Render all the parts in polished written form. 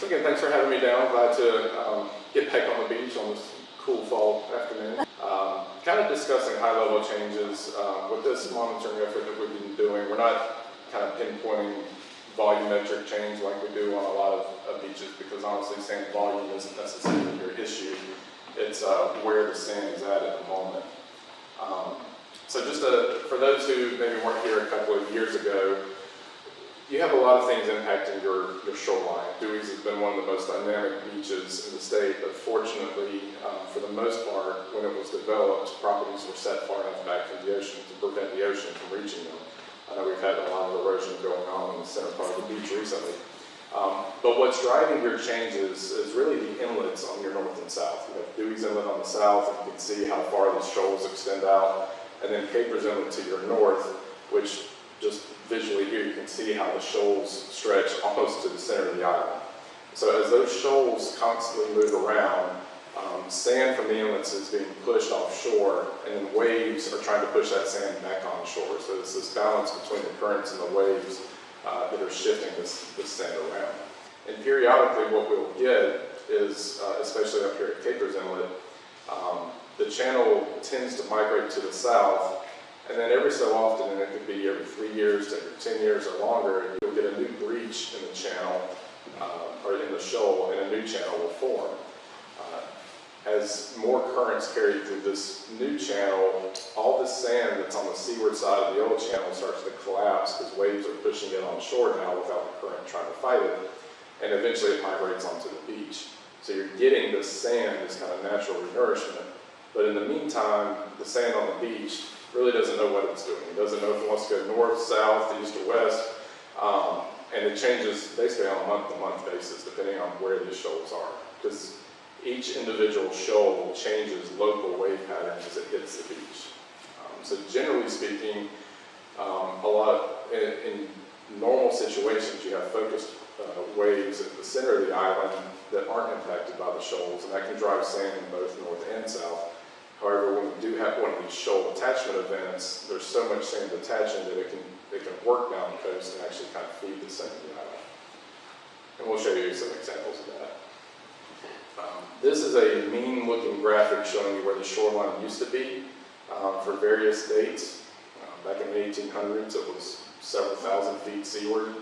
Again, thanks for having me down. Glad to get back on the beach on this cool fall afternoon. Kind of discussing high-level changes. With this monitoring effort that we've been doing, we're not kind of pinpointing volumetric change like we do on a lot of beaches, because honestly, sand volume isn't necessarily your issue. It's where the sand is at the moment. So just for those who maybe weren't here a couple of years ago, you have a lot of things impacting your shoreline. Dewey's has been one of the most dynamic beaches in the state, but fortunately, for the most part, when it was developed, properties were set far enough back from the ocean to prevent the ocean from reaching them. I know we've had a lot of erosion going on in the center part of the beach recently. But what's driving your changes is really the inlets on your north and south. You have Dewey's Inlet on the south, and you can see how far the shoals extend out, and then Capers Inlet to your north, which just visually here you can see how the shoals stretch almost to the center of the island. So as those shoals constantly move around, sand from the inlets is being pushed offshore, and then waves are trying to push that sand back on shore. So it's this balance between the currents and the waves that are shifting this sand around. And periodically what we'll get is, especially up here at Capers Inlet, the channel tends to migrate to the south, and then every so often, and it could be every 3 years to every 10 years or longer, you'll get a new breach in the channel, or in the shoal, and a new channel will form. As more currents carry through this new channel, all the sand that's on the seaward side of the old channel starts to collapse because waves are pushing it on shore now without the current trying to fight it, and eventually it migrates onto the beach. So you're getting this sand, this kind of natural renourishment, but in the meantime, the sand on the beach really doesn't know what it's doing. It doesn't know if it wants to go north, south, east, or west, and it changes basically on a month-to-month basis depending on where these shoals are, because each individual shoal changes local wave patterns as it hits the beach. So generally speaking, in normal situations, you have focused waves at the center of the island that aren't impacted by the shoals, and that can drive sand in both north and south. However, when we do have one of these shoal attachment events, there's so much sand attaching that it can work down the coast and actually kind of feed the center of the island. And we'll show you some examples of that. This is a mean-looking graphic showing you where the shoreline used to be for various dates. Back in the 1800s, it was several thousand feet seaward.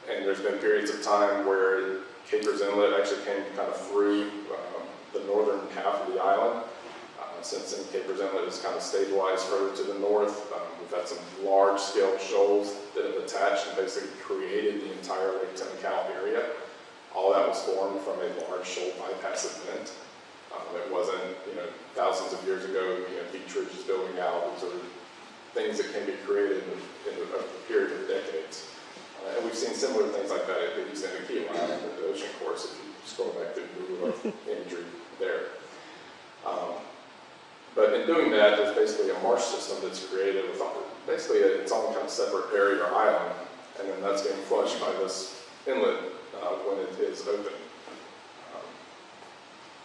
And there's been periods of time where Capers Inlet actually came kind of through the northern half of the island. Since then, Capers Inlet has kind of stabilized further to the north. We've had some large-scale shoals that have attached and basically created the entire Lake Temecao area. All that was formed from a large shoal bypass event. It wasn't, thousands of years ago, beach ridges building out. These are things that can be created in a period of decades. And we've seen similar things like that at the East End of Key Island at the ocean course, if you scroll back to Google Earth imagery there. But in doing that, there's basically a marsh system that's created with basically its own kind of separate area or island, and then that's being flushed by this inlet when it is open.